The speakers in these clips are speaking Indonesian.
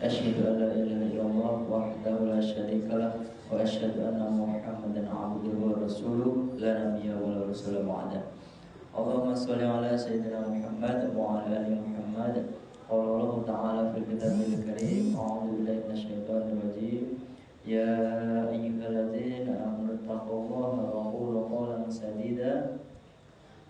Asyhadu an la ilaha illallah wahdahu la syarika lah wa asyhadu anna Muhammadan abduhu wa rasuluh la nabiyya wa la rasula ba'da. Allahumma shalli ala sayyidina Muhammad wa ala ali Muhammad. Qala Allah ta'ala fil kitabil karim, a'udzu billahi minasyaitonir rajim. Ya ayyuhalladzina amanu taqullaha wa qulu qawlan sadida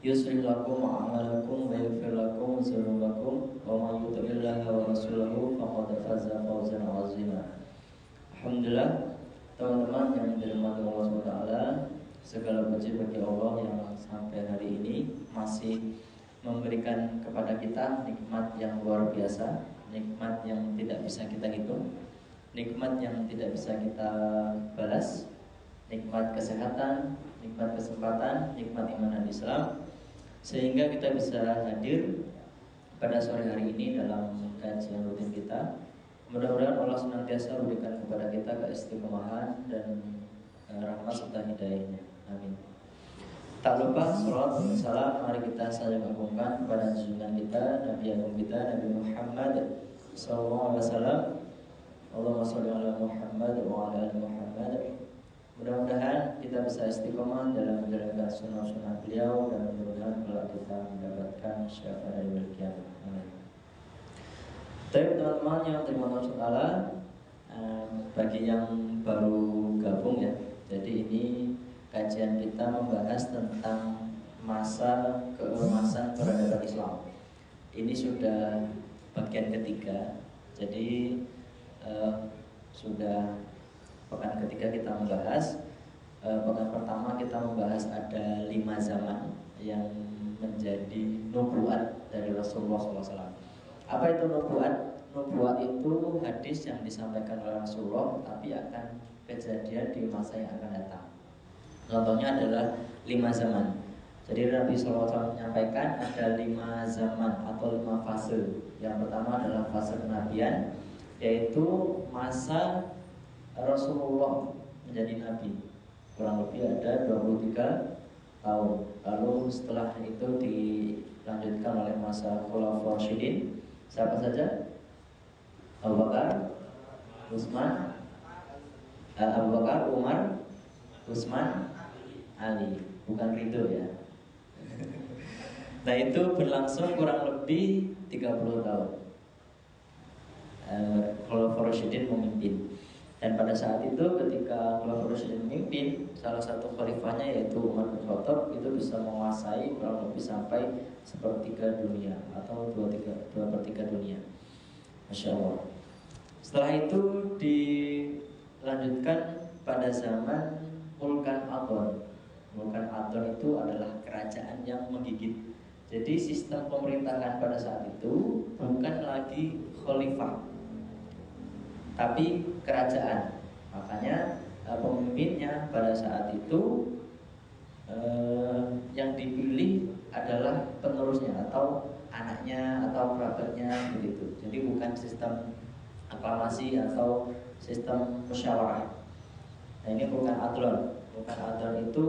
yuslih lakum a'malakum wa yaghfir lakum dzunubakum wa may yuti'illaha wa rasulahu faqad faza fawzan 'azima. Alhamdulillah, teman-teman yang dirahmati Allah SWT, segala puji bagi Allah yang sampai hari ini masih memberikan kepada kita nikmat yang luar biasa, nikmat yang tidak bisa kita hitung, nikmat yang tidak bisa kita balas, nikmat kesehatan, nikmat kesempatan, nikmat iman dan Islam, sehingga kita bisa hadir pada sore hari ini dalam kajian rutin kita. Mudah-mudahan Allah senantiasa memberikan kepada kita keistiqomahan dan rahmat serta hidayahnya. Amin. Tak lupa salawat dan salam mari kita saling agungkan kepada junjungan kita, Nabi agung kita, Nabi Muhammad SAW. Allahumma sholli ala Muhammad wa ala ali Muhammad. Mudah-mudahan kita bisa istiqomah dalam menjalankan sunnah-sunnah beliau dan mudah-mudahan kalau kita mendapatkan syafaat dari beliau. Amin. Tapi teman-teman yang terima kasih bagi yang baru gabung ya. Jadi ini kajian kita membahas tentang masa keemasan peradaban Islam. Ini sudah bagian ketiga. Jadi sudah pekan ketiga kita membahas. Pekan pertama kita membahas ada 5 zaman yang menjadi nubuat dari Rasulullah SAW. Apa itu nubuat? Nubuat itu hadis yang disampaikan oleh Rasulullah tapi akan kejadian di masa yang akan datang. Contohnya adalah 5 zaman. Jadi Nabi SAW menyampaikan ada 5 zaman atau 5 fase. Yang pertama adalah fase kenabian, yaitu masa Rasulullah menjadi nabi, kurang lebih ada 23 tahun. Lalu setelah itu dilanjutkan oleh masa Khulafaur Rasyidin. Siapa saja? Abu Bakar, Umar, Utsman, Ali. Bukan Ridho ya. Nah itu berlangsung kurang lebih 30 tahun. Khulafaur Rasyidin memimpin. Dan pada saat itu ketika Khulafaur Rasyidin memimpin, salah satu khalifahnya yaitu Umar bin Khattab itu bisa menguasai kurang lebih sampai 1/3 dunia atau 2/3 dunia. Masya Allah. Setelah itu dilanjutkan pada zaman Mulkan Adon. Mulkan Adon itu adalah kerajaan yang menggigit. Jadi sistem pemerintahan pada saat itu bukan lagi khalifah, tapi kerajaan. Makanya pemimpinnya pada saat itu yang dipilih adalah penerusnya atau anaknya atau kerabatnya begitu. Jadi bukan sistem aklamasi atau sistem musyawarah. Nah ini bukan adlon. Bukan adlon itu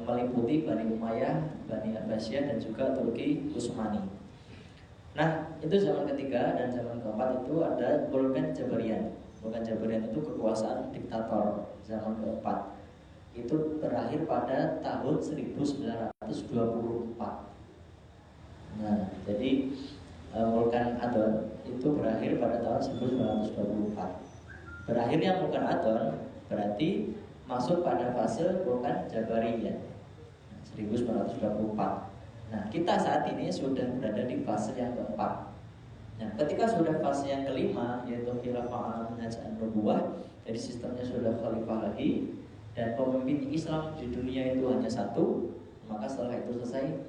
meliputi Bani Umayyah, Bani Abbasiyah dan juga Turki Utsmani. Nah, itu zaman ketiga. Dan zaman keempat itu ada Mulkan Jabarian. Mulkan Jabarian itu kekuasaan diktator. Zaman keempat itu terakhir pada tahun 1924. Nah, jadi Mulkan Adon itu berakhir pada tahun 1924. Berakhirnya Mulkan Adon berarti masuk pada fase Mulkan Jabariyah 1924. Nah, kita saat ini sudah berada di fase yang keempat. Nah, ketika sudah fase yang kelima, yaitu khilafah manhaj an-nubuwah, jadi sistemnya sudah khalifah lagi, dan pemimpin Islam di dunia itu hanya satu, maka setelah itu selesai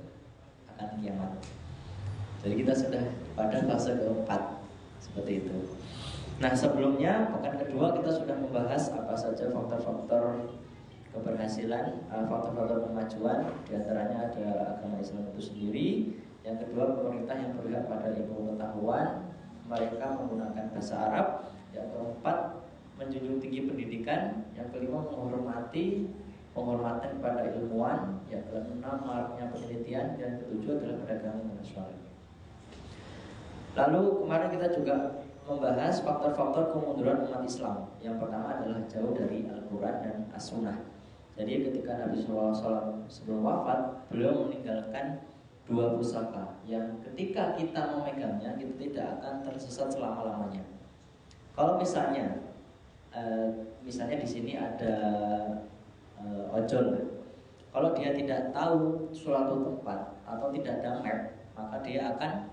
akan kiamat. Jadi kita sudah pada fase keempat, seperti itu. Nah, sebelumnya pekan kedua kita sudah membahas apa saja faktor-faktor keberhasilan, faktor-faktor kemajuan. Di antaranya ada agama Islam itu sendiri. Yang kedua, pemerintah yang berpihak pada ilmu pengetahuan, mereka menggunakan bahasa Arab. Yang keempat, menjunjung tinggi pendidikan. Yang kelima, menghormati penghormatan kepada ilmuwan. Yang keenam, maraknya penelitian. Dan ketujuh adalah perdagangan internasional. Lalu kemarin kita juga membahas faktor-faktor kemunduran umat Islam. Yang pertama adalah jauh dari Al-Quran dan As-Sunnah. Jadi ketika Nabi SAW sebelum wafat, beliau meninggalkan 2 pusaka yang ketika kita memegangnya, kita tidak akan tersesat selama-lamanya. Kalau misalnya di sini ada ojol, kalau dia tidak tahu suatu tempat atau tidak ada map, maka dia akan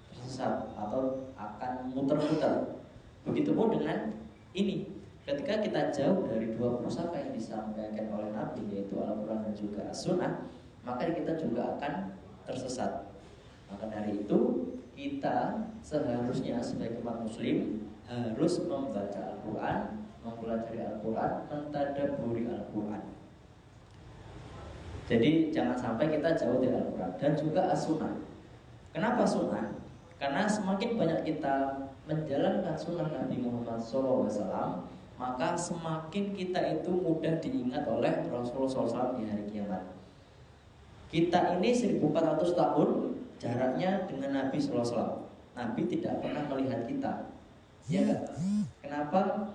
tersesat atau akan muter-muter. Begitupun dengan ini, ketika kita jauh dari 2 pusaka yang disampaikan oleh Nabi, yaitu Al-Quran dan juga As-Sunnah, maka kita juga akan tersesat. Maka dari itu kita seharusnya sebagai umat muslim harus membaca Al-Quran, mempelajari Al-Quran, mentadabburi Al-Quran. Jadi jangan sampai kita jauh dari Al-Quran dan juga As-Sunnah. Kenapa Sunnah? Karena semakin banyak kita menjalankan Sunnah Nabi Muhammad SAW, maka semakin kita itu mudah diingat oleh Rasulullah SAW di hari kiamat. Kita ini 1400 tahun jaraknya dengan Nabi SAW. Nabi tidak pernah melihat kita. Ya enggak? Kenapa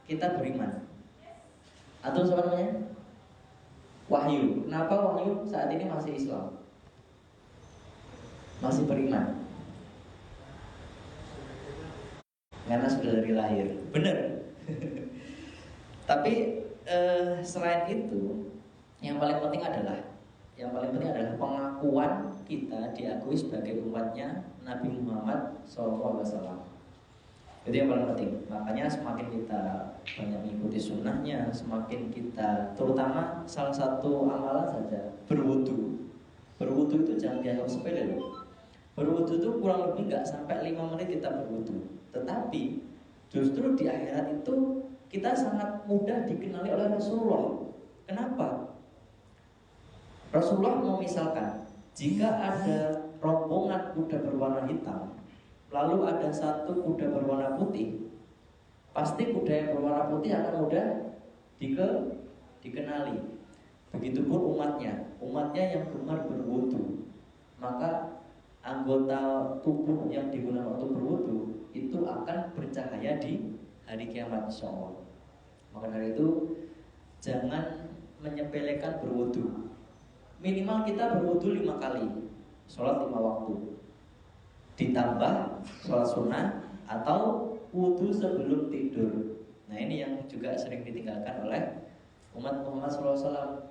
kita beriman? Atau apa namanya? Wahyu. Kenapa wahyu saat ini masih Islam? Masih beriman? Karena sudah dari lahir. Benar. Tapi selain itu, yang paling penting adalah pengakuan kita diakui sebagai umatnya Nabi Muhammad SAW. Itu yang paling penting. Makanya semakin kita banyak mengikuti sunnahnya, semakin kita, terutama salah satu amalan saja, berwudu. Berwudu itu jangan dianggap sepele loh. Berwudu itu kurang lebih nggak sampai 5 menit kita berwudu. Tetapi justru di akhirat itu kita sangat mudah dikenali oleh Rasulullah. Kenapa? Rasulullah memisalkan, jika ada rombongan kuda berwarna hitam, lalu ada satu kuda berwarna putih, pasti kuda yang berwarna putih akan mudah dikenali. Begitupun umatnya yang gemar berwudu, maka anggota tubuh yang digunakan untuk berwudu itu akan bercahaya di hari kiamat, insyaallah. Maka dari itu jangan menyepelekan berwudu. Minimal kita berwudu 5 kali, sholat 5 waktu, ditambah sholat sunnah atau wudu sebelum tidur. Nah ini yang juga sering ditinggalkan oleh umat Muhammad SAW.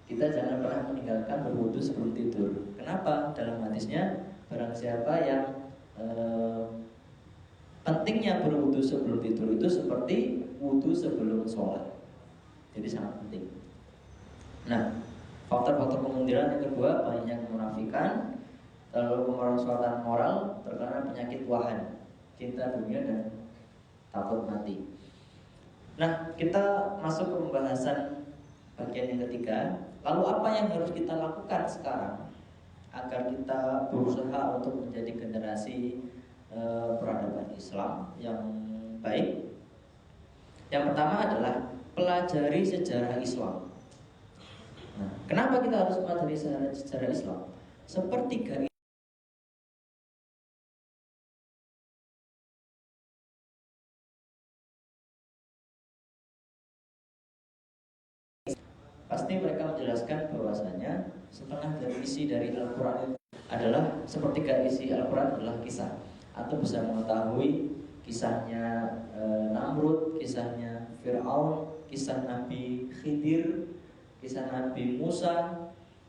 Kita jangan pernah meninggalkan berwudu sebelum tidur. Kenapa? Dalam hadisnya, barang siapa yang pentingnya berwudu sebelum tidur itu seperti wudu sebelum sholat. Jadi sangat penting. Nah, faktor-faktor kemunduran yang kedua, banyak kemunafikan, lalu kemerosotan moral, terkena penyakit wahan, cinta dunia dan takut mati. Nah, kita masuk ke pembahasan bagian yang ketiga. Lalu apa yang harus kita lakukan sekarang agar kita berusaha untuk menjadi generasi peradaban Islam yang baik? Yang pertama adalah pelajari sejarah Islam. Nah, kenapa kita harus mempelajari sejarah Islam? Sepertiga pasti mereka menjelaskan bahwasanya setengah dari isi dari Al-Quran adalah sepertiga isi Al-Quran adalah kisah, atau bisa mengetahui kisahnya Namrud, kisahnya Fir'aun, kisah Nabi Khidir, kisah Nabi Musa.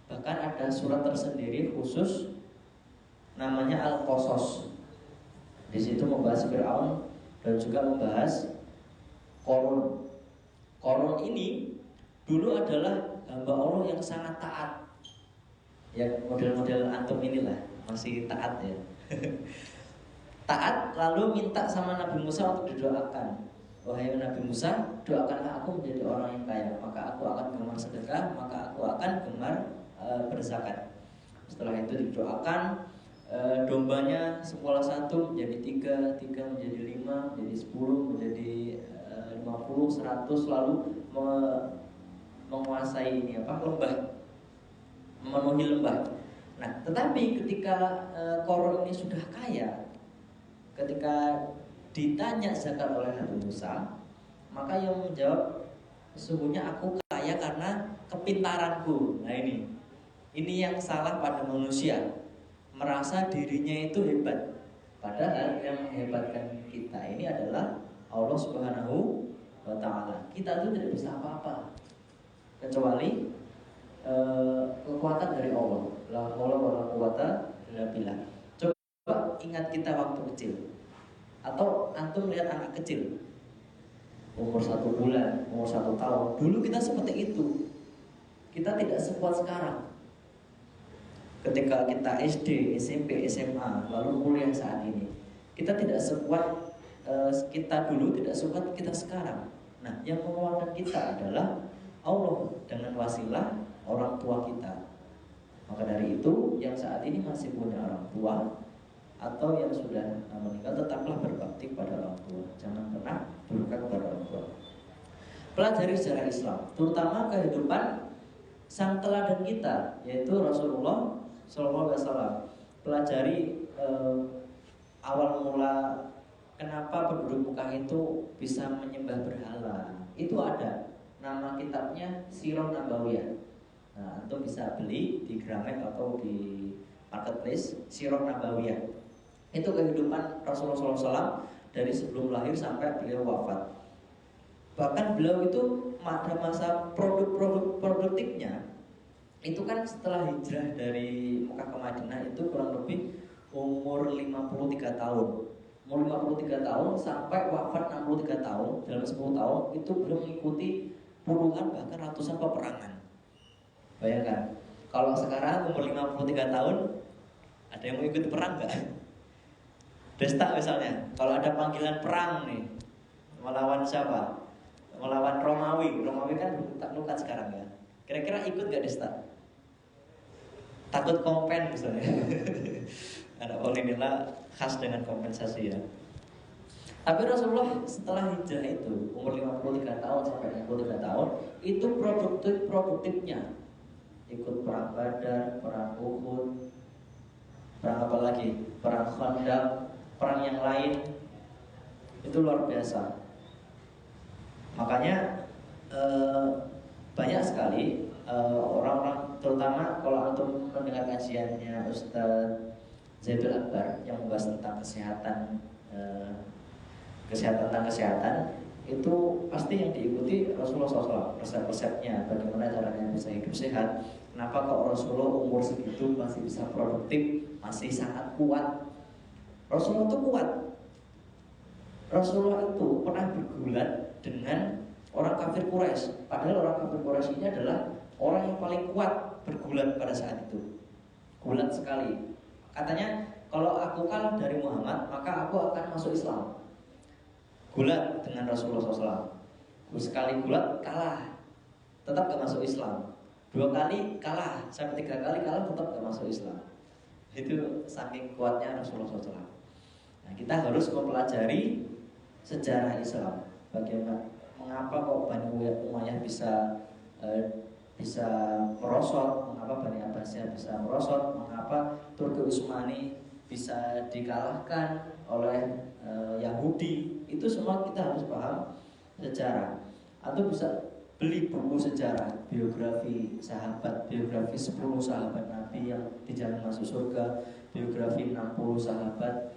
Bahkan ada surat tersendiri khusus namanya Al-Qasas. Di situ membahas Fir'aun dan juga membahas Qarun. Qarun ini dulu adalah hamba Allah yang sangat taat. Ya model-model antum inilah, masih taat ya. Taat, lalu minta sama Nabi Musa untuk didoakan. Wahai Nabi Musa, doakanlah aku menjadi orang yang kaya, maka aku akan gemar sedekah, maka aku akan gemar berzakat. Setelah itu didoakan, dombanya semula 1 menjadi 3, 3 menjadi 5, menjadi 10, menjadi 50, 100, lalu menguasai lembah, memenuhi lembah. Nah, tetapi ketika Qarun ini sudah kaya, ketika ditanya zakat oleh Nabi Musa, maka yang menjawab, sesungguhnya aku kaya karena kepintaranku. Nah ini yang salah pada manusia, merasa dirinya itu hebat. Padahal yang menghebatkan kita ini adalah Allah Subhanahu wa Ta'ala. Kita itu tidak bisa apa-apa kecuali kekuatan dari Allah. La haula wala quwata illa billah. Coba ingat kita waktu kecil, atau antum lihat anak kecil umur 1 bulan, umur 1 tahun. Dulu kita seperti itu. Kita tidak sekuat sekarang. Ketika kita SD, SMP, SMA, lalu kuliah saat ini, kita tidak sekuat kita dulu, tidak sekuat kita sekarang. Nah, yang menguatkan kita adalah Allah dengan wasilah orang tua kita. Maka dari itu, yang saat ini masih punya orang tua atau yang sudah meninggal, tetaplah berbakti pada orang tua. Jangan pernah durhaka kepada orang tua. Pelajari sejarah Islam, terutama kehidupan sang teladan kita, yaitu Rasulullah SAW. Pelajari awal mula kenapa penduduk Mekah itu bisa menyembah berhala. Itu ada nama kitabnya Sirah Nabawiyah. Nah, antum bisa beli di Gramet atau di marketplace Sirah Nabawiyah. Itu kehidupan Rasulullah SAW dari sebelum lahir sampai beliau wafat. Bahkan beliau itu pada masa produktifnya itu kan setelah hijrah dari Mekah ke Madinah itu kurang lebih umur 53 tahun. Umur 53 tahun sampai wafat 63 tahun, dalam 10 tahun itu beliau mengikuti puluhan bahkan ratusan peperangan. Bayangkan, kalau sekarang umur 53 tahun ada yang mau ikut perang nggak? Desta misalnya, kalau ada panggilan perang nih, melawan siapa? Melawan Romawi. Romawi kan taklukan sekarang ya. Kira-kira ikut nggak Desta? Takut kompen misalnya. Ada Polinila khas dengan kompensasi ya. Tapi Rasulullah setelah hijrah itu umur 53 tahun sampai 63 tahun itu produktifnya ikut perang Badar, perang Uhud, perang apa lagi? Perang Khandaq, perang yang lain. Itu luar biasa. Makanya banyak sekali orang-orang, terutama kalau antum mendengar kajiannya Ustaz Zaidul Akbar yang membahas tentang kesehatan itu pasti yang diikuti Rasulullah SAW, resep-resepnya, bagaimana caranya bisa hidup sehat. Kenapa kok Rasulullah umur segitu masih bisa produktif, masih sangat kuat. Rasulullah itu kuat. Rasulullah itu pernah bergulat dengan orang kafir Quraisy. Padahal orang kafir Quraisy ini adalah orang yang paling kuat bergulat pada saat itu. Gulat sekali. Katanya kalau aku kalah dari Muhammad maka aku akan masuk Islam. Gulat dengan Rasulullah SAW. Sekali gulat kalah, tetap gak masuk Islam. 2 kali kalah, sampai 3 kali kalah tetap gak masuk Islam. Itu saking kuatnya Rasulullah SAW. Nah, kita harus mempelajari sejarah Islam. Bagaimana, mengapa kok Bani Umayyah bisa merosot, mengapa Bani Abbasiyah bisa merosot, mengapa Turki Utsmani bisa dikalahkan oleh Yahudi. Itu semua kita harus paham sejarah. Atau bisa beli buku sejarah, biografi sahabat, biografi 10 sahabat Nabi yang di jalan masuk surga, biografi 60 sahabat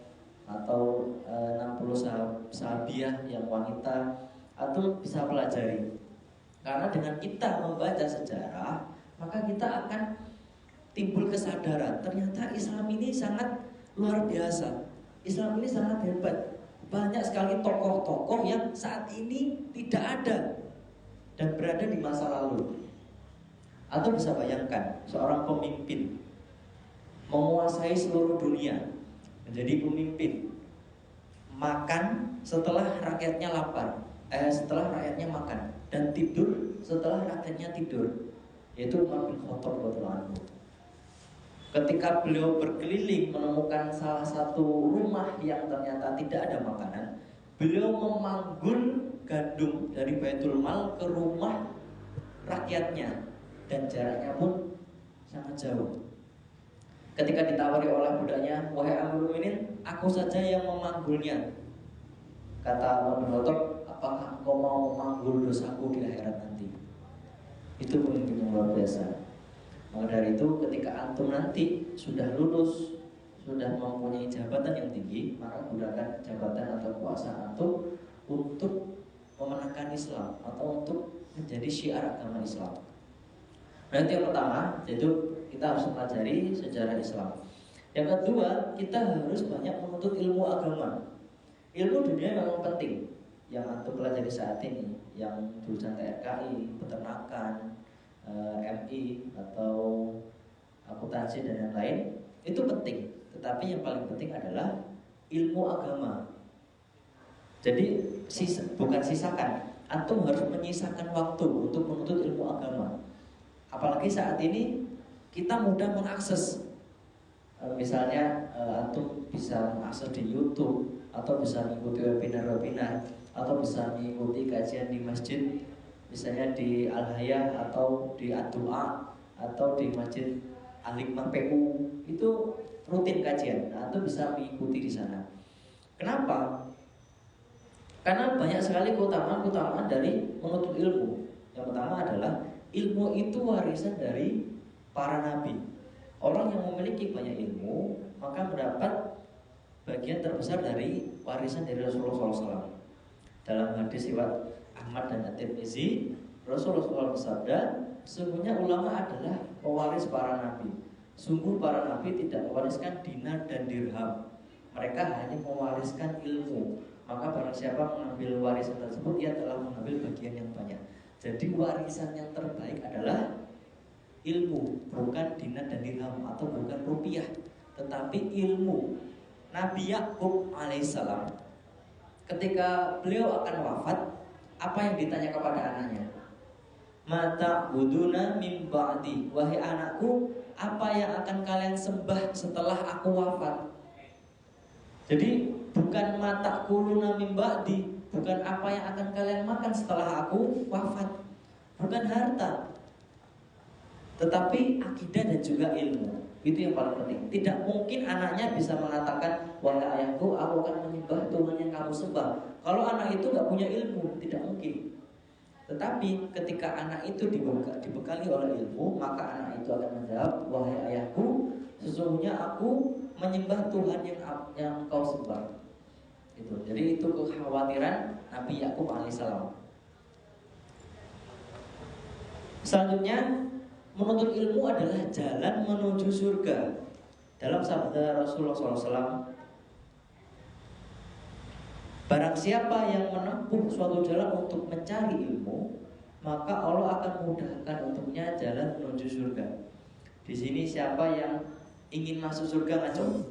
atau 60 sahabiah yang wanita. Atau bisa pelajari. Karena dengan kita membaca sejarah, maka kita akan timbul kesadaran, ternyata Islam ini sangat luar biasa. Islam ini sangat hebat. Banyak sekali tokoh-tokoh yang saat ini tidak ada dan berada di masa lalu. Atau bisa bayangkan seorang pemimpin menguasai seluruh dunia, menjadi pemimpin, makan setelah rakyatnya lapar, setelah rakyatnya makan, dan tidur setelah rakyatnya tidur, yaitu Umar bin Khattab radhiyallahu anhu. Ketika beliau berkeliling menemukan salah satu rumah yang ternyata tidak ada makanan, beliau memanggul gandum dari Baitul Mal ke rumah rakyatnya, dan jaraknya pun sangat jauh. Ketika ditawari oleh budaknya, wahai Amirul Mukminin, aku saja yang memanggulnya. Kata Umar bin Khattab, apakah engkau mau memanggul dosaku di akhirat nanti? Itu pemimpin yang luar biasa. Maka dari itu ketika antum nanti sudah lulus, sudah mempunyai jabatan yang tinggi, maka gunakan jabatan atau kuasa antum untuk memenangkan Islam atau untuk menjadi syiar agama Islam. Nah, itu yang pertama, yaitu kita harus mempelajari sejarah Islam. Yang kedua, kita harus banyak menuntut ilmu agama. Ilmu dunia memang penting. Yang antum pelajari saat ini, yang jurusan TRKI, peternakan, MI atau akuntansi dan yang lain, itu penting. Tetapi yang paling penting adalah ilmu agama. Jadi bukan sisakan, antum harus menyisakan waktu untuk menuntut ilmu agama. Apalagi saat ini kita mudah mengakses. Misalnya antum bisa mengakses di YouTube, atau bisa mengikuti webinar-webinar, atau bisa mengikuti kajian di masjid, misalnya di Al-Hayah atau di Ad-Du'a atau di Masjid Al-Hikmah PU. Itu rutin kajian. Nah, antum bisa mengikuti di sana. Kenapa? Karena banyak sekali keutamaan-keutamaan dari menuntut ilmu. Yang pertama adalah ilmu itu warisan dari para nabi. Orang yang memiliki banyak ilmu maka mendapat bagian terbesar dari warisan dari Rasulullah SAW. Dalam hadis riwayat Ahmad dan At-Tirmizi, Rasulullah SAW bersabda, sesungguhnya ulama adalah pewaris para nabi. Sungguh para nabi tidak mewariskan dinar dan dirham. Mereka hanya mewariskan ilmu. Maka barang siapa mengambil warisan tersebut, ia telah mengambil bagian yang banyak. Jadi warisan yang terbaik adalah ilmu, bukan dinar dan dirham atau bukan rupiah, tetapi ilmu. Nabi Yakub alaihissalam, ketika beliau akan wafat, apa yang ditanya kepada anaknya? Mata buduna min ba'di, wahai anakku, apa yang akan kalian sembah setelah aku wafat? Jadi bukan mata kuluna min ba'di, bukan apa yang akan kalian makan setelah aku wafat, bukan harta, tetapi akidah dan juga ilmu. Itu yang paling penting. Tidak mungkin anaknya bisa mengatakan, wahai ayahku, aku akan menyembah Tuhan yang kamu sembah. Kalau anak itu gak punya ilmu, tidak mungkin. Tetapi ketika anak itu dibekali oleh ilmu, maka anak itu akan menjawab, wahai ayahku, sesungguhnya aku menyembah Tuhan yang kau sembah. Itu. Jadi itu kekhawatiran Nabi Yakub alaihissalam. Selanjutnya, menuntut ilmu adalah jalan menuju surga. Dalam sabda Rasulullah SAW, barang siapa yang menempuh suatu jalan untuk mencari ilmu, maka Allah akan mudahkan untuknya jalan menuju surga. Di sini siapa yang ingin masuk surga ngacung?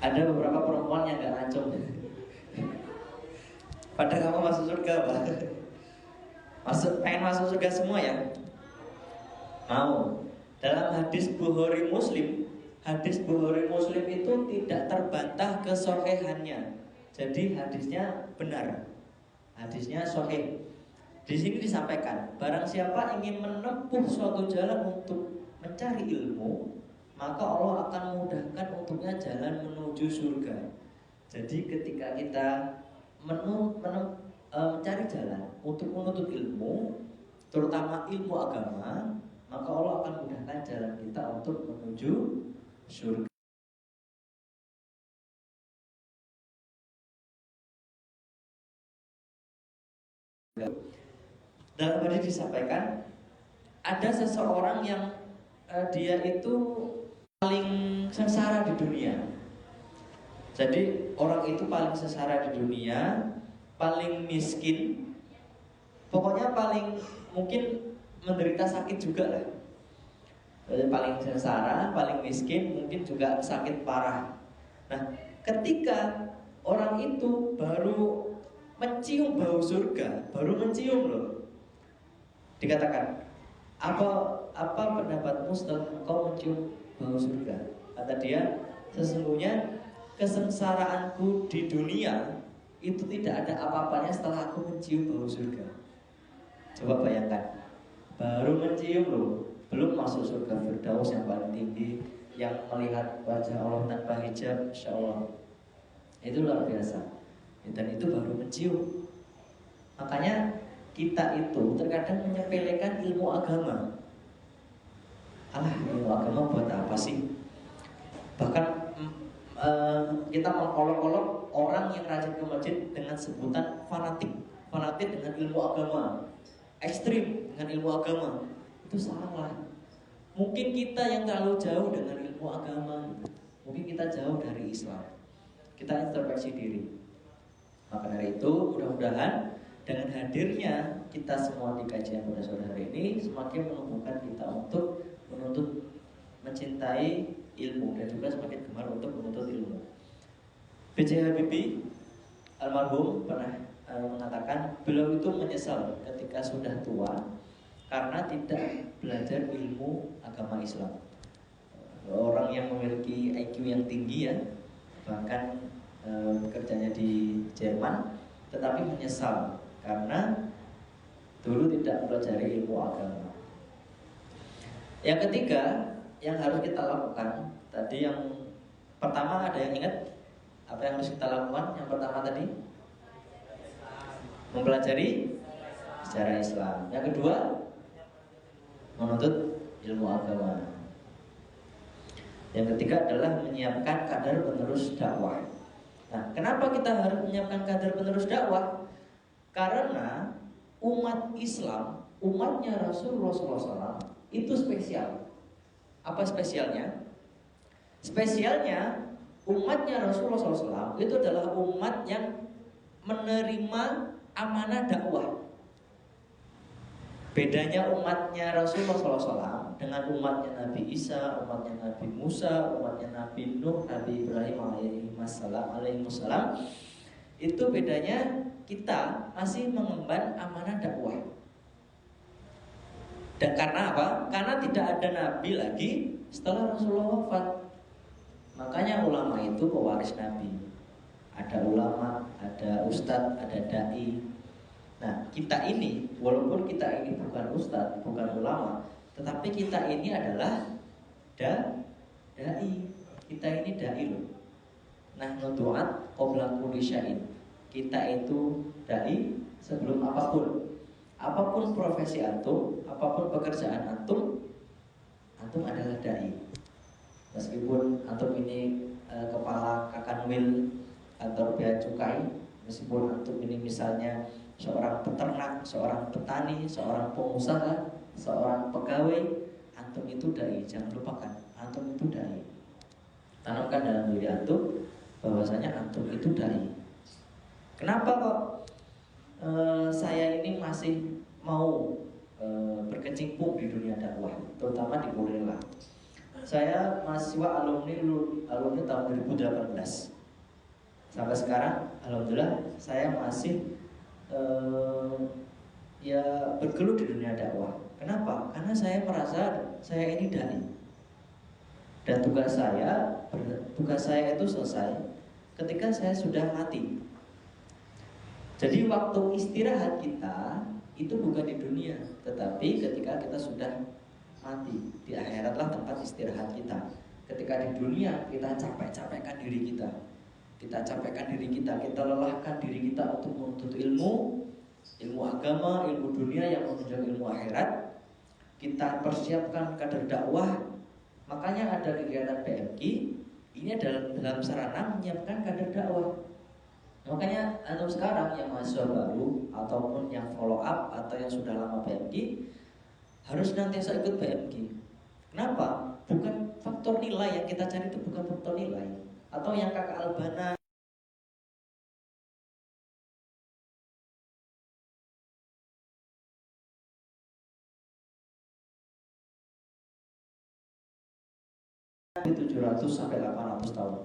Ada beberapa perempuan yang gak ngacung. Pada kamu masuk surga, Pak? Pengen masuk surga semua ya? Mau. Dalam hadis Bukhari Muslim itu tidak terbantah kesohihannya. Jadi hadisnya benar. Hadisnya sahih. Di sini disampaikan, barang siapa ingin menempuh suatu jalan untuk mencari ilmu, maka Allah akan mudahkan untuknya jalan menuju surga. Jadi ketika kita mencari jalan untuk menuntut ilmu, terutama ilmu agama, maka Allah akan mudahkan jalan kita untuk menuju surga. Dalam hadis disampaikan, ada seseorang yang dia itu paling sengsara di dunia. Jadi orang itu paling sengsara di dunia, paling miskin, pokoknya paling mungkin menderita sakit juga lah. Jadi paling sengsara, paling miskin, mungkin juga sakit parah. Nah, ketika orang itu baru mencium bau surga, baru mencium loh, dikatakan, apa pendapatmu setelah engkau mencium bau surga? Kata dia, sesungguhnya kesengsaraanku di dunia itu tidak ada apa-apanya setelah aku mencium bau surga. Coba bayangkan, baru mencium loh, belum masuk surga Firdaus yang paling tinggi, yang melihat wajah Allah tanpa hijab, Insya Allah itu luar biasa. Dan itu baru mencium. Makanya kita itu terkadang menyepelekan ilmu agama. Alah, ilmu agama buat apa sih? Bahkan kita mengolok-olok orang yang rajin ke masjid dengan sebutan fanatik. Fanatik dengan ilmu agama, ekstrim dengan ilmu agama. Itu salah. Mungkin kita yang terlalu jauh dengan ilmu agama. Mungkin kita jauh dari Islam. Kita introspeksi diri. Maka dari itu mudah-mudahan dengan hadirnya kita semua di kajian pada sore hari ini semakin menumbuhkan kita untuk menuntut mencintai ilmu dan juga semakin gemar untuk menuntut ilmu. B.J. Habibie almarhum pernah mengatakan beliau itu menyesal ketika sudah tua karena tidak belajar ilmu agama Islam. Orang yang memiliki IQ yang tinggi ya, bahkan kerjanya di Jerman, tetapi menyesal karena dulu tidak mempelajari ilmu agama. Yang ketiga yang harus kita lakukan tadi, yang pertama ada yang ingat apa yang harus kita lakukan? Yang pertama tadi mempelajari sejarah Islam. Yang kedua menuntut ilmu agama. Yang ketiga adalah menyiapkan kader penerus dakwah. Nah, kenapa kita harus menyiapkan kader penerus dakwah? Karena umat Islam, umatnya Rasulullah SAW itu spesial. Apa spesialnya? Spesialnya umatnya Rasulullah SAW itu adalah umat yang menerima amanah dakwah. Bedanya umatnya Rasulullah SAW dengan umatnya Nabi Isa, umatnya Nabi Musa, umatnya Nabi Nuh, Nabi Ibrahim alaihissalam, itu bedanya kita masih mengemban amanah dakwah. Dan karena apa? Karena tidak ada nabi lagi setelah Rasulullah wafat. Makanya ulama itu pewaris nabi. Ada ulama, ada ustadz, ada dai. Nah, kita ini, walaupun kita ini bukan ustadz, bukan ulama, tetapi kita ini adalah dai. Kita ini dai loh. Nah, nudu'at qabla kulli syai'in. Kita itu dai sebelum apapun. Apapun profesi antum, apapun pekerjaan antum, antum adalah dai. Meskipun antum ini kepala Kakanwil kantor bea cukai, meskipun antum ini misalnya seorang peternak, seorang petani, seorang pengusaha, seorang pegawai, antum itu dai. Jangan lupakan, antum itu dai. Tanamkan dalam diri antum bahwasanya antum itu dai. Kenapa kok saya ini masih mau berkecimpung di dunia dakwah, terutama di Borela? Saya mahasiswa alumni tahun 2018. Sampai sekarang, alhamdulillah saya masih ya bergelut di dunia dakwah. Kenapa? Karena saya merasa saya ini dai. Dan tugas saya itu selesai ketika saya sudah mati. Jadi waktu istirahat kita itu bukan di dunia, tetapi ketika kita sudah mati. Di akhiratlah tempat istirahat kita. Ketika di dunia kita capek-capekkan diri kita, kita lelahkan diri kita untuk menuntut ilmu agama, ilmu dunia yang menunjang ilmu akhirat. Kita persiapkan kader dakwah. Makanya ada kegiatan PMQ. Ini adalah dalam sarana menyiapkan kader dakwah. Makanya antum sekarang yang mahasiswa baru ataupun yang follow up atau yang sudah lama PMQ harus nantiasa ikut PMQ. Kenapa? Bukan faktor nilai yang kita cari, itu bukan faktor nilai. Atau yang kakak Albana di 700 sampai 800 tahun.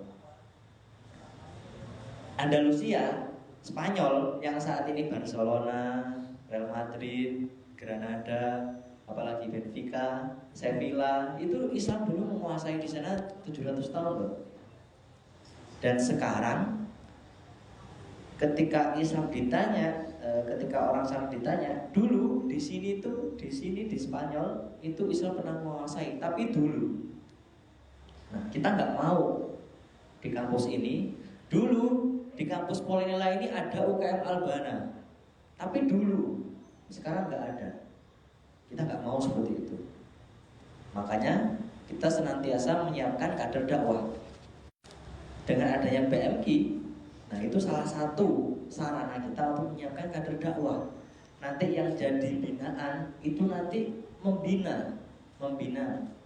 Andalusia, Spanyol yang saat ini Barcelona, Real Madrid, Granada, apalagi Benfica, Sevilla, itu Islam dulu menguasai di sana 700 tahun loh. Dan sekarang ketika Islam ditanya, ketika orang sana ditanya, dulu di sini di Spanyol itu Islam pernah menguasai, tapi dulu. Nah, kita nggak mau di kampus ini. Dulu di kampus Polinela ini ada UKM Albana, tapi dulu, sekarang nggak ada. Kita nggak mau seperti itu. Makanya kita senantiasa menyiapkan kader dakwah. Dengan adanya PMQ, nah itu salah satu sarana kita untuk menyiapkan kader dakwah. Nanti yang jadi binaan itu nanti membina.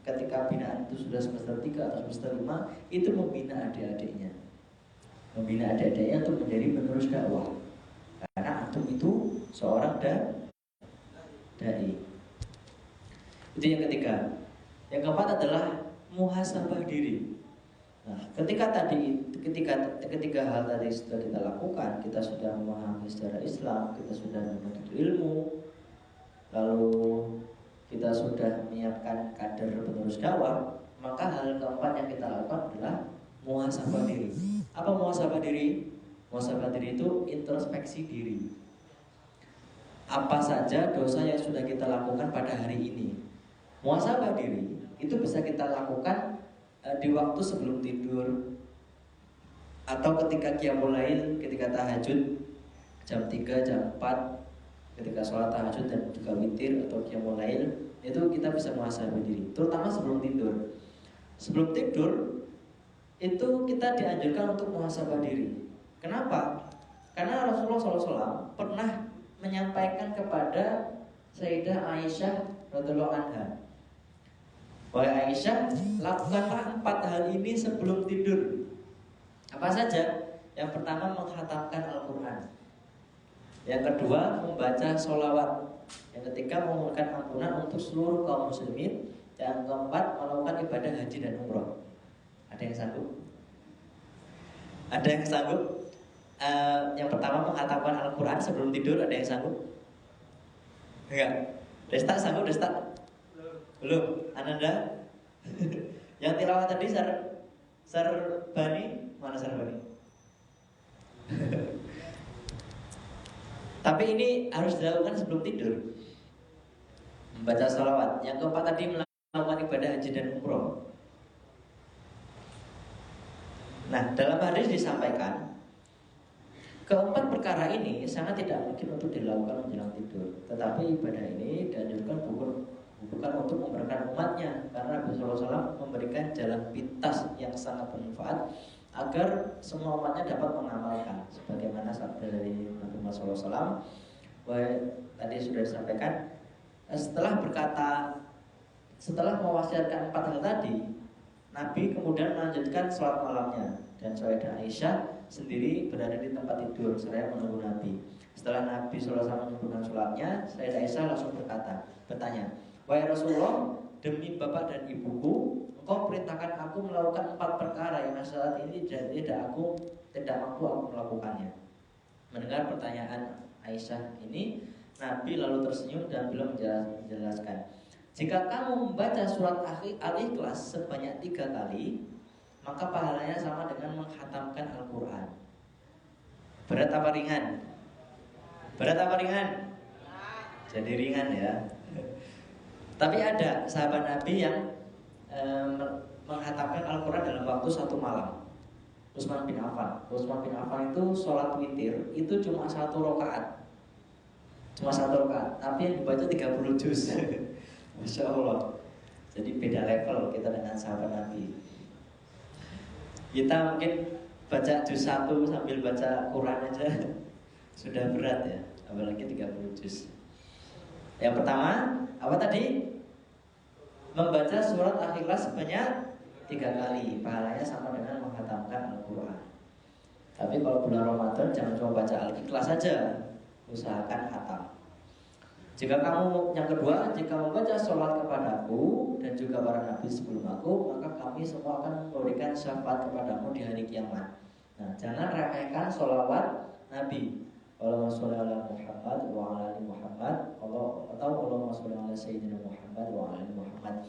Ketika binaan itu sudah semester 3 atau semester 5, itu membina adik-adiknya. Membina adik-adiknya untuk menjadi penerus dakwah. Karena antum itu seorang dai. Itu yang ketiga. Yang keempat adalah muhasabah diri. Nah, ketika hal tadi sudah kita lakukan, kita sudah memahami sejarah Islam, kita sudah menuntut ilmu, lalu kita sudah menyiapkan kader penerus dakwah, maka hal keempat yang kita lakukan adalah muhasabah diri. Apa muhasabah diri? Muhasabah diri itu introspeksi diri. Apa saja dosa yang sudah kita lakukan pada hari ini? Muhasabah diri itu bisa kita lakukan di waktu sebelum tidur, atau ketika qiyamul lail, ketika tahajud jam 3, jam 4, ketika sholat tahajud dan juga witir atau qiyamul lail, itu kita bisa muhasabah diri, terutama sebelum tidur. Sebelum tidur itu kita dianjurkan untuk muhasabah diri. Kenapa? Karena Rasulullah SAW pernah menyampaikan kepada Sayyidah Aisyah radhiyallahu anha, wahai Aisyah, lakukanlah 4 hal ini sebelum tidur. Apa saja? Yang pertama, menghatamkan Al-Quran. Yang kedua, membaca sholawat. Yang ketiga, memohonkan ampunan untuk seluruh kaum muslimin. Yang keempat, melakukan ibadah haji dan umroh. Ada yang sanggup? Ada yang sanggup? Yang pertama, menghatamkan Al-Quran sebelum tidur. Ada yang sanggup? Enggak? Desta sanggup, Desta? Belum? Ananda? Yang tilawah tadi Sarbani? Mana Sarbani? Tapi ini harus dilakukan sebelum tidur. Membaca salawat. Yang keempat tadi melakukan ibadah haji dan umroh. Nah, dalam hadis disampaikan keempat perkara ini sangat tidak mungkin untuk dilakukan menjelang tidur. Tetapi ibadah ini dianjurkan bukan untuk memberkahi umatnya, karena Nabi SAW memberikan jalan pintas yang sangat bermanfaat agar semua umatnya dapat mengamalkan. Sebagaimana sabda dari Nabi Muhammad SAW, tadi sudah disampaikan, setelah mewasiatkan 4 hal tadi, Nabi kemudian melanjutkan sholat malamnya, dan Sayyidah Aisyah sendiri berada di tempat tidur seraya menunggu Nabi. Setelah Nabi SAW menyempurnakan sholatnya, Sayyidah Aisyah langsung bertanya, wahai Rasulullah, demi bapak dan ibuku, engkau perintahkan aku melakukan 4 perkara yang saat ini tidak mampu aku melakukannya. Mendengar pertanyaan Aisyah ini, Nabi lalu tersenyum dan beliau menjelaskan, jika kamu membaca surat Al-Ikhlas sebanyak 3 kali, maka pahalanya sama dengan menghatamkan Al-Quran. Berat apa ringan? Berat apa ringan? Jadi ringan ya. Tapi ada sahabat Nabi yang menghatamkan Al-Quran dalam waktu 1 malam. Utsman bin Affan. Utsman bin Affan itu sholat witir itu cuma 1 rakaat. Cuma 1 rakaat, tapi yang dibaca 30 juz. Masya Allah. Jadi beda level kita dengan sahabat Nabi. Kita mungkin baca juz 1 sambil baca Quran aja sudah berat ya, apalagi 30 juz. Yang pertama, apa tadi? Membaca surat Al-Ikhlas sebanyak 3 kali, pahalanya sama dengan menghatamkan Al-Quran. Tapi kalau bulan Ramadan jangan cuma baca Al-Ikhlas saja, usahakan khatam. Jika kamu, yang kedua, jika membaca sholat kepadaku dan juga para nabi sebelum aku, maka kami semua akan memberikan syafaat kepadamu di hari kiamat. Nah, jangan remehkan sholawat Nabi. Allahumma sholli ala Muhammad wa ala ali Muhammad, Allahumma sholli ala Sayyidina Muhammad wa ala ali Muhammad.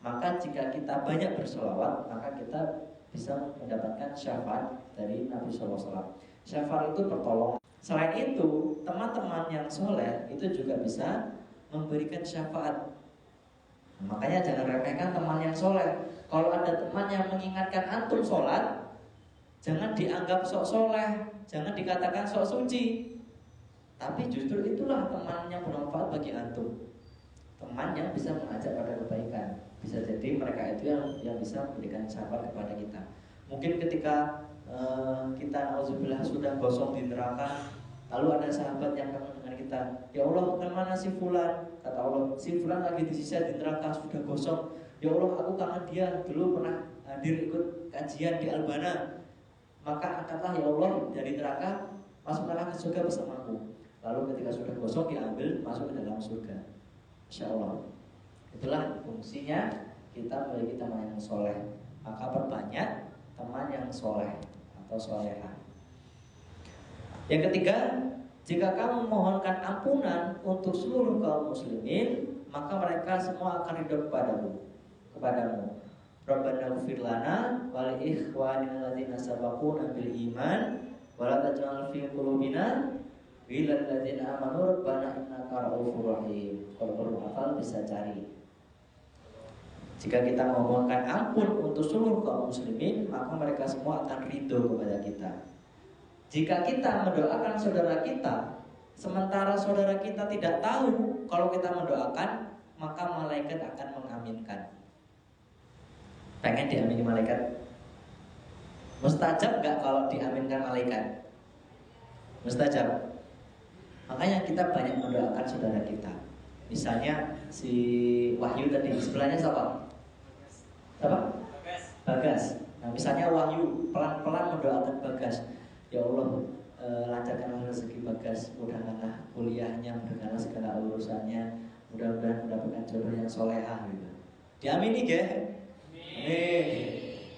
Maka jika kita banyak bersolawat, maka kita bisa mendapatkan syafaat dari Nabi SAW. Syafaat itu pertolongan. Selain itu, teman-teman yang soleh itu juga bisa memberikan syafaat. Makanya jangan remehkan teman yang soleh. Kalau ada teman yang mengingatkan antum sholat, jangan dianggap sok soleh, jangan dikatakan sok suci. Tapi justru itulah teman yang bermanfaat bagi antum. Teman yang bisa mengajak pada kebaikan. Bisa jadi mereka itu yang bisa memberikan sahabat kepada kita. Mungkin ketika kita auzubillah sudah gosong di neraka, lalu ada sahabat yang kangen dengan kita. Ya Allah, kemana si fulan? Kata Allah, si fulan lagi disisa di neraka, sudah gosong. Ya Allah, aku kangen dia, dulu pernah hadir ikut kajian di Albana. Maka angkatlah ya Allah dari neraka, masuklah ke surga bersamaku. Lalu ketika sudah gosong diambil, masuk ke dalam surga. Insya Allah. Itulah fungsinya kita memiliki teman yang soleh. Maka perbanyak teman yang soleh atau solehah. Yang ketiga, jika kamu mohonkan ampunan untuk seluruh kaum muslimin, maka mereka semua akan ridho kepadamu. Rabbana ighfir lana wa li ikhwanina alladzina sabaquna bil iman wa la taj'al fi qulubina ghillan ladzina amanu rabbana innaka ra'ufur rahim. Kalau belum hafal bisa cari. Jika kita memohonkan ampun untuk seluruh kaum muslimin, maka mereka semua akan ridho kepada kita. Jika kita mendoakan saudara kita, sementara saudara kita tidak tahu kalau kita mendoakan, maka malaikat akan mengaminkan. Pengen diamini malaikat? Mustajab gak kalau diaminkan malaikat? Mustajab. Makanya kita banyak mendoakan saudara kita. Misalnya si Wahyu tadi, sebelahnya siapa? Apa? Bagas. Nah misalnya Wahyu pelan-pelan mendoakan Bagas. Ya Allah, lancarkanlah rezeki Bagas, mudahkanlah kuliahnya, mudahkanlah segala urusannya, mudah-mudahan mendapatkan jodoh yang solehah gitu. Diamini ge?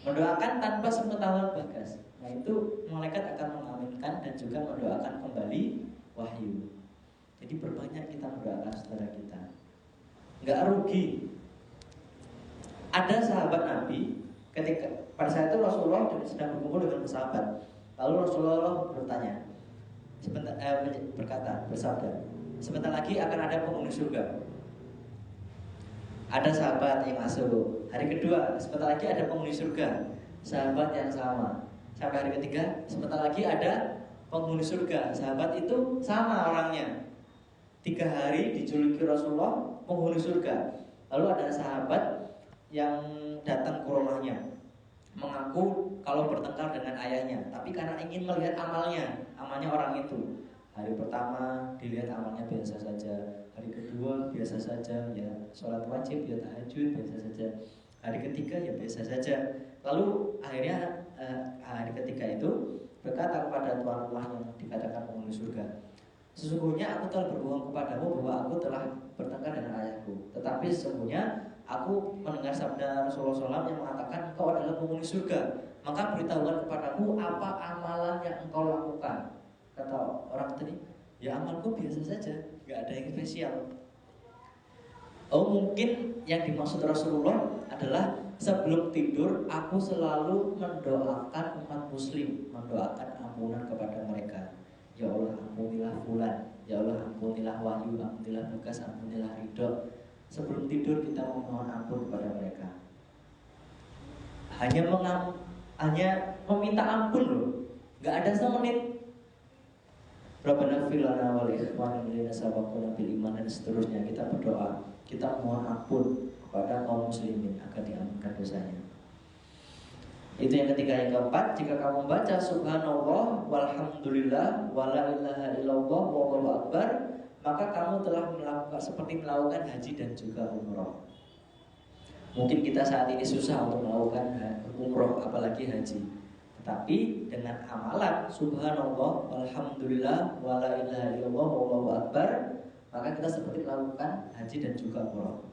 Mendoakan tanpa sepengetahuan Bagas. Nah itu malaikat akan mengaminkan dan juga mendoakan kembali Wahyu. Jadi berbanyak kita mendoakan saudara kita. Nggak rugi. Ada sahabat Nabi ketika pada saat itu Rasulullah sedang berkumpul dengan sahabat. Lalu Rasulullah bertanya, bersabda, sebentar lagi akan ada penghuni surga. Ada sahabat yang masuk. Hari kedua, sebentar lagi ada penghuni surga. Sahabat yang sama. Sampai hari ketiga, sebentar lagi ada penghuni surga. Sahabat itu sama orangnya. 3 hari dijuluki Rasulullah penghuni surga. Lalu ada sahabat yang datang ke rumahnya, mengaku kalau bertengkar dengan ayahnya, tapi karena ingin melihat amalnya orang itu. Hari pertama dilihat amalnya biasa saja, hari kedua biasa saja, ya sholat wajib, ya tahajud biasa saja, hari ketiga ya biasa saja. Lalu akhirnya hari ketiga itu berkata kepada tuan rumah yang dikatakan penghuni surga, sesungguhnya aku telah berbohong kepadamu bahwa aku telah bertengkar dengan ayahku. Tetapi sesungguhnya aku mendengar sabda Rasulullah SAW yang mengatakan engkau adalah penghuni surga. Maka beritahukan kepadamu apa amalan yang engkau lakukan. Kata orang tadi, ya amalku biasa saja, gak ada yang spesial. Oh mungkin yang dimaksud Rasulullah adalah sebelum tidur aku selalu mendoakan umat muslim, mendoakan ampunan kepada mereka. Ya Allah ampunilah fulan, ya Allah ampunilah Wahyu, ampunilah Bagas, ampunilah Ridho. Sebelum tidur kita memohon ampun kepada mereka. Hanya meminta ampun loh, gak ada semenit. Rabbana ighfir lana wa li ikhwanina alladzina sabaquna bil iman, dan seterusnya kita berdoa, kita mohon ampun kepada kaum muslimin agar diampunkan dosanya. Itu yang ketiga. Yang keempat, jika kamu membaca subhanallah walhamdulillah wala ilaha illallah wallahu akbar, maka kamu telah melakukan haji dan juga umroh. Mungkin kita saat ini susah untuk melakukan umroh apalagi haji. Tetapi dengan amalan subhanallah walhamdulillah wala ilaha illallah wallahu akbar, maka kita seperti melakukan haji dan juga umroh.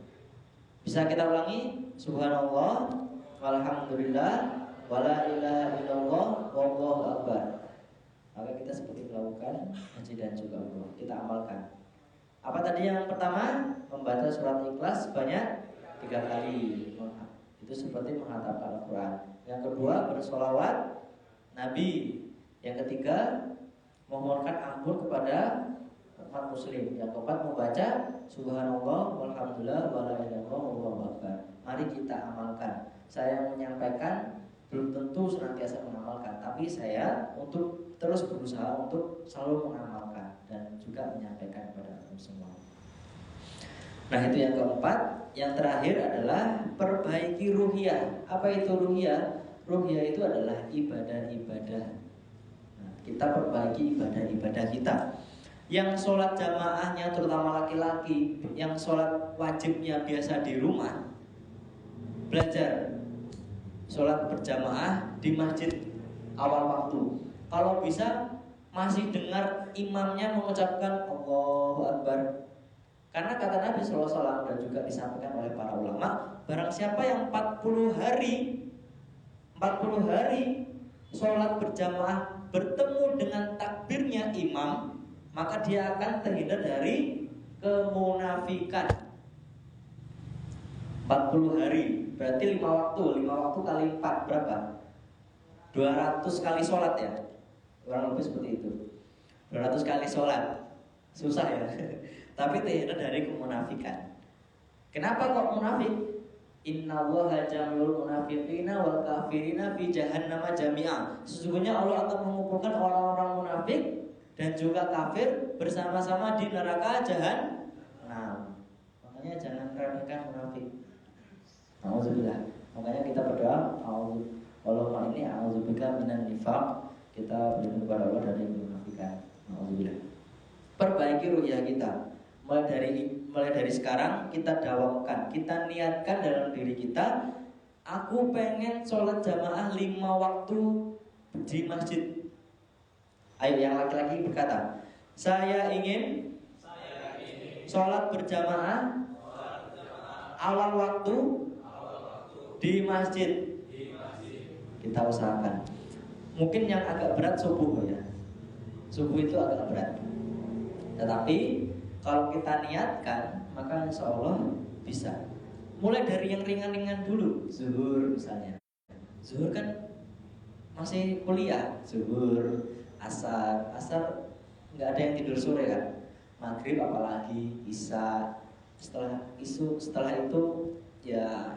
Bisa kita ulangi, subhanallah walhamdulillah wala ilaha illallah wallahu akbar. Maka kita seperti melakukan haji dan juga umroh. Kita amalkan. Apa tadi yang pertama? Membaca surat Ikhlas sebanyak 3 kali. Itu seperti menghafal Al-Quran. Yang kedua, bersolawat Nabi. Yang ketiga, memohonkan ampun kepada umat muslim. Yang keempat membaca subhanallah walhamdulillah wala ilaha illallah wallahu akbar. Mari kita amalkan. Saya menyampaikan belum tentu senantiasa mengamalkan, tapi saya untuk terus berusaha untuk selalu mengamalkan dan juga menyampaikan kepada semua. Nah, itu yang keempat. Yang terakhir adalah perbaiki ruhiyah. Apa itu ruhiyah? Ruhiyah itu adalah ibadah-ibadah. Nah, kita perbaiki ibadah-ibadah kita. Yang sholat jamaahnya terutama laki-laki, yang sholat wajibnya biasa di rumah, belajar sholat berjamaah di masjid awal waktu. Kalau bisa masih dengar imamnya mengucapkan Allahu Akbar. Karena kata Nabi SAW dan juga disampaikan oleh para ulama, barang siapa yang 40 hari sholat berjamaah bertemu dengan takbirnya imam, maka dia akan terhindar dari kemunafikan. 40 hari berarti 5 waktu kali 4 berapa? 200 kali sholat ya. Kurang lebih seperti itu. 200 kali sholat. Susah ya. Tapi terhindar dari kemunafikan. Kenapa kok munafik? Innallaha jami'ul munafiqina wal kafirina fi jahannam jami'a. Sesungguhnya Allah akan mengumpulkan orang-orang munafik dan juga kafir bersama-sama di neraka jahanam. Makanya jangan remehkan munafik. Alhamdulillah. Makanya kita berdoa, Allahumma inni a'udzubika minan nifaq. Kita berlindung kepada Allah dari kemunafikan. Alhamdulillah. Perbaiki ruhiyah kita. Mulai dari sekarang kita dawamkan, kita niatkan dalam diri kita, aku pengen sholat jamaah 5 waktu di masjid. Ayo yang laki-laki berkata, saya ingin sholat berjamaah awal waktu di masjid. Kita usahakan. Mungkin yang agak berat subuh ya. Subuh itu agak berat. Tetapi kalau kita niatkan, maka insya Allah bisa. Mulai dari yang ringan-ringan dulu. Zuhur misalnya. Zuhur kan masih kuliah. Zuhur, asar nggak ada yang tidur sore kan. Maghrib apalagi, isya. Setelah itu ya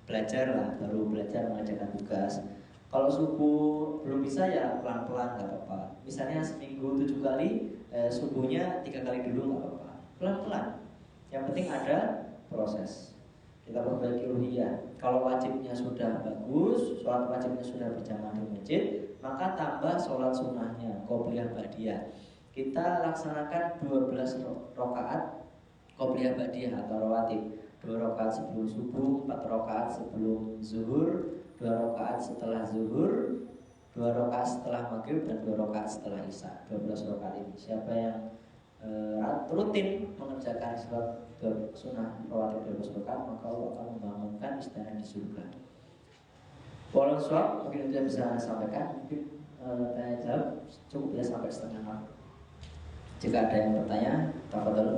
belajar lah, baru belajar mengerjakan tugas. Kalau subuh belum bisa ya pelan-pelan nggak apa-apa. Misalnya seminggu 7 kali, subuhnya 3 kali dulu nggak apa-apa. Pelan-pelan. Yang penting ada proses. Kita perbaiki ruhiyah. Kalau wajibnya sudah bagus, sholat wajibnya sudah berjamaah di masjid, maka tambah sholat sunnahnya, qobliyah ba'diyah. Kita laksanakan 12 rakaat qobliyah ba'diyah atau rawatib. 2 rakaat sebelum subuh, 4 rakaat sebelum zuhur, 2 rakaat setelah zuhur, 2 rakaat setelah maghrib, dan 2 rakaat setelah isya. 12 rakaat ini. Siapa yang rutin mengerjakan sholat sunnah rawatib 12 rakaat, maka Allah akan membangunkan istana di surga. Walau suap, mungkin itu yang bisa saya sampaikan. Mungkin tanya jawab cukup ya sampai setengah 6. Jika ada yang bertanya, tafadhol.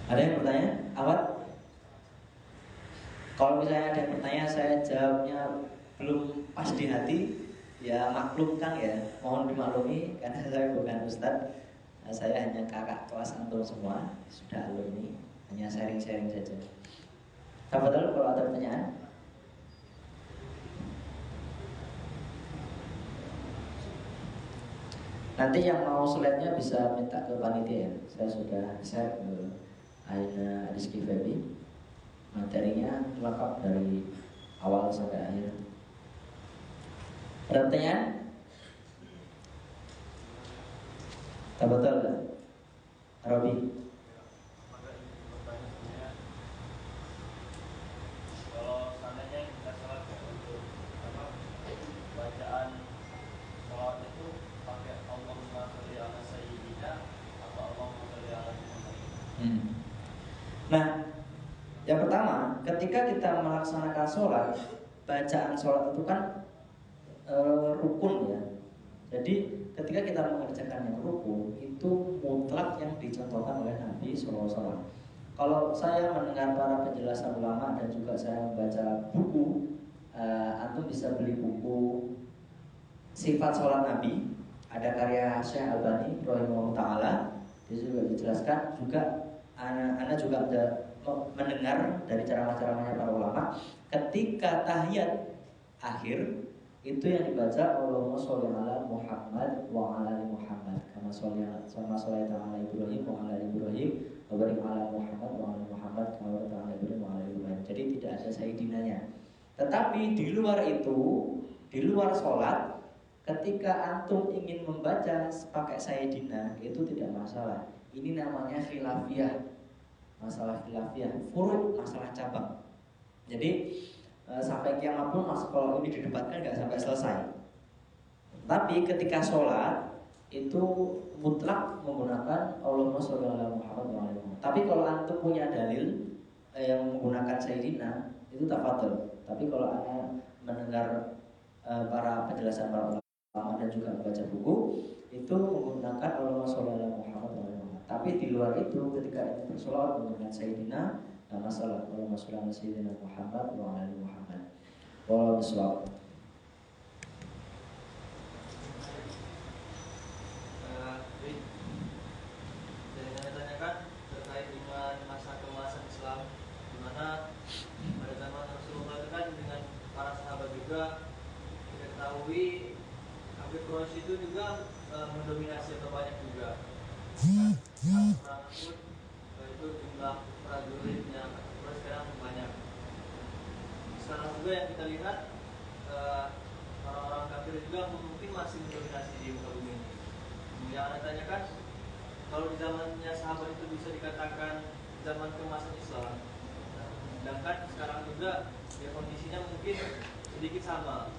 Ada yang bertanya? Awat? Kalau misalnya ada yang bertanya, saya jawabnya belum pas di hati, ya maklumkan ya, mohon dimaklumi karena saya bukan ustadz, saya hanya kakak kelas antum semua, sudah alumni, hanya sharing-sharing saja. Tafadhol kalau ada pertanyaan. Nanti yang mau slide-nya bisa minta ke panitia ya. Saya sudah share ke Aina Rizky Febi. Materinya lengkap dari awal sampai akhir. Ada pertanyaan? Tafadhol, Robi. Kalau seandainya kita sholat untuk bacaan sholat itu pakai Allahumma sholli ala sayyidina atau Allahumma sholli ala Muhammad. Nah, yang pertama, ketika kita melaksanakan sholat, bacaan sholat itu kan rukun ya. Jadi ketika kita mengerjakan yang rukun, itu mutlak yang dicontohkan oleh Nabi SAW. Kalau saya mendengar para penjelasan ulama dan juga saya membaca buku, antum bisa beli buku sifat sholat Nabi, ada karya Syekh Albani rahimahullah taala. Di situ juga dijelaskan juga anak juga ada mendengar dari ceramah-ceramahnya para ulama ketika tahiyat akhir itu yang dibaca Allahumma sholli ala Muhammad wa ala ali Muhammad kama sholli ala Ibrahim wa ala ali Ibrahim wa barik ala Muhammad wa ala Muhammad kama barakta ala Ibrahim wa ala ali Ibrahim. Jadi tidak ada sayyidinanya. Tetapi di luar itu, di luar sholat, ketika antum ingin membaca pakai sayyidina itu tidak masalah. Ini namanya khilafiyah, masalah khilafiyah, furu', masalah cabang. Jadi sampai kiamat pun kalau ini didebatkan nggak sampai selesai. Tapi ketika sholat itu mutlak menggunakan Allahumma sholli ala Muhammad wa ala Muhammad. Tapi kalau antum punya dalil yang menggunakan sayyidina itu tafadhol. Tapi kalau anda mendengar para penjelasan para ulama dan juga membaca buku itu menggunakan Allahumma sholli ala Muhammad wa ala Muhammad. Tapi di luar itu ketika itu bersolawat menggunakan sayyidina nggak masalah. Allahumma sholli ala sayyidina Muhammad wa ala ali Muhammad. Wallahu a'lam. Jadi saya tanyakan terkait dengan masa keemasan Islam, di mana pada zaman Rasulullah itu kan dengan para sahabat juga kita ketahui hampir Quraisy itu juga mendominasi atau banyak juga. Perang Uhud itu jumlah prajuritnya Quraisy sekarang banyak. Sekarang juga yang kita lihat orang-orang kafir juga mungkin masih mendominasi di muka bumi ini. Yang Anda tanyakan, kalau di zamannya sahabat itu bisa dikatakan zaman keemasan Islam, sedangkan sekarang juga ya kondisinya mungkin sedikit sama.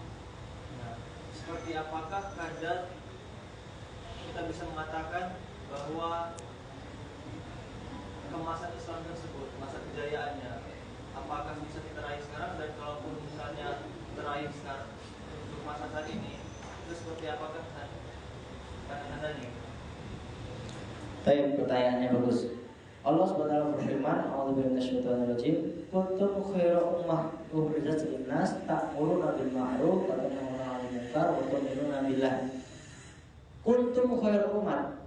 Nah, seperti apakah kadar kita bisa mengatakan bahwa kemasan Islam tersebut, masa kejayaannya, apakah bisa kita raih sekarang, dan kalaupun misalnya teraih sekarang untuk masa saat ini, itu seperti apakah tanda-tandanya? Baik, pertanyaannya bagus. Allah Subhanahu wa berfirman, "A'udzubillahi minasyaitonir rajim. Kuntum khairu ummah ukhrijat lin-nas ta'muruna bil ma'ruf wa tanhauna 'anil munkar wa tu'minuna billah." Kuntum khairu ummah.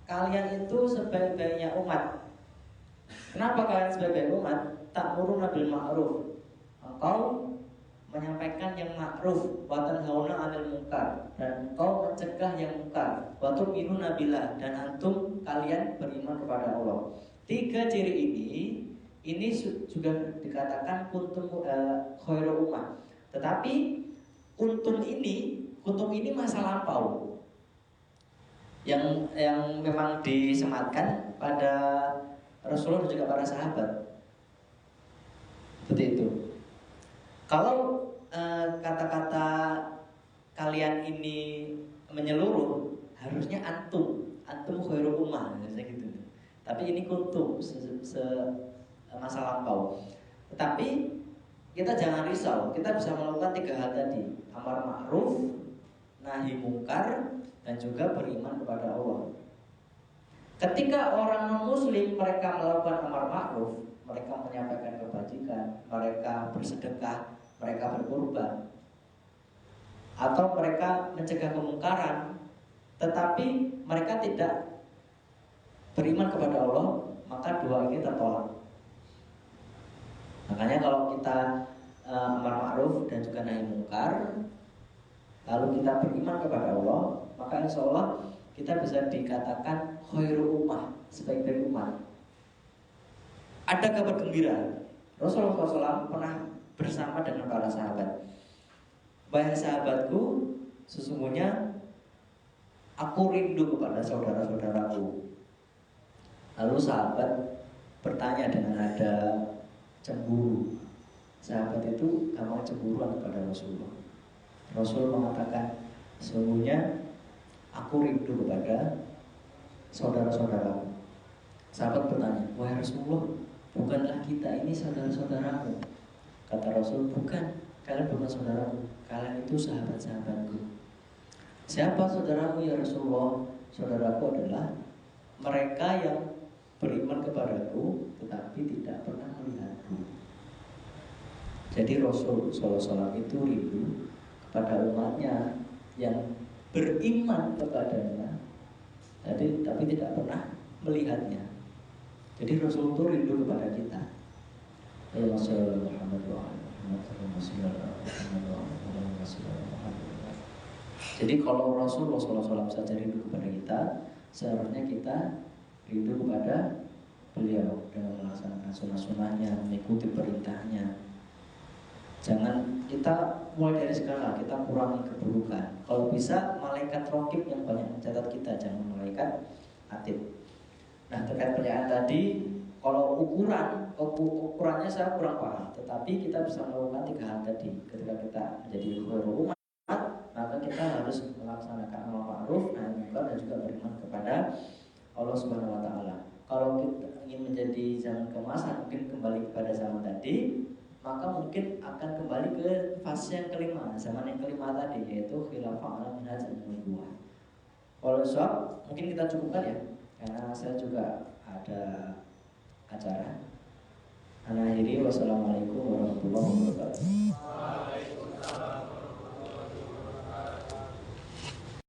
Kalian itu sebaik-baiknya umat. Kenapa kalian sebaik-baik umat? Ta'muruna bil ma'ruf. Engkau menyampaikan yang ma'ruf, wa tanhauna 'anil munkar, dan engkau mencegah yang munkar, wa tu'minuna billah, dan antum kalian beriman kepada Allah. 3 ciri ini juga dikatakan kuntum khairu ummah. Tetapi kuntum ini masa lampau yang memang disematkan pada Rasulullah dan juga para sahabat. Seperti itu. Kalau kata-kata kalian ini menyeluruh, harusnya antum khairu ummah, misalnya gitu. Tapi ini kuntum masa lampau. Tetapi kita jangan risau, kita bisa melakukan 3 hal tadi: amar ma'ruf, nahi mungkar, dan juga beriman kepada Allah. Ketika orang non-muslim mereka melakukan amar ma'ruf, mereka menyampaikan kebajikan, mereka bersedekah, mereka berkorban, atau mereka mencegah kemungkaran, tetapi mereka tidak beriman kepada Allah, maka doa ini tertolak. Makanya kalau kita amar ma'ruf dan juga nahi mungkar, lalu kita beriman kepada Allah, maka insya Allah kita bisa dikatakan khairu ummah, sebaik-baik umat. Ada kabar gembira, Rasulullah SAW pernah bersama dengan para sahabat. Wahai sahabatku, sesungguhnya aku rindu kepada saudara-saudaraku. Lalu sahabat bertanya dengan nada cemburu. Sahabat itu gampang cemburuan kepada Rasulullah. Rasul mengatakan, sesungguhnya aku rindu kepada saudara-saudaraku. Sahabat bertanya, wahai Rasulullah, bukanlah kita ini saudara-saudaramu? Kata Rasul, bukan, kalian bukan saudaraku, kalian itu sahabat-sahabatku. Siapa saudaramu ya Rasulullah? Saudaraku adalah mereka yang beriman kepadaku tetapi tidak pernah melihatku. Jadi Rasul SAW itu rindu kepada umatnya yang beriman kepadanya, tapi tidak pernah melihatnya. Jadi Rasul itu rindu kepada kita. Jadi kalau Rasulullah SAW saja rindu kepada kita, seharusnya kita rindu kepada beliau dengan melaksanakan sunnah-sunnahnya, mengikuti perintahnya. Jangan kita mulai dari sekarang kita kurangi keburukan. Kalau bisa malaikat raqib yang banyak mencatat kita, jangan malaikat atid. Nah, terkait pertanyaan tadi, kalau ukurannya saya kurang paham, tetapi kita bisa melakukan 3 hal tadi. Ketika kita menjadi khairul umat, maka kita harus melaksanakan amal ma'ruf, nahi munkar, dan juga beriman kepada Allah Subhanahu wa taala. Kalau kita ingin menjadi zaman keemasan, mungkin kembali kepada zaman tadi, maka mungkin akan kembali ke fase yang kelima, zaman yang kelima tadi, yaitu khilafah ala minhaj an-nubuwah. Kalau soal mungkin kita cukupkan ya, karena saya juga ada acara. Akhiri, wassalamualaikum warahmatullahi wabarakatuh.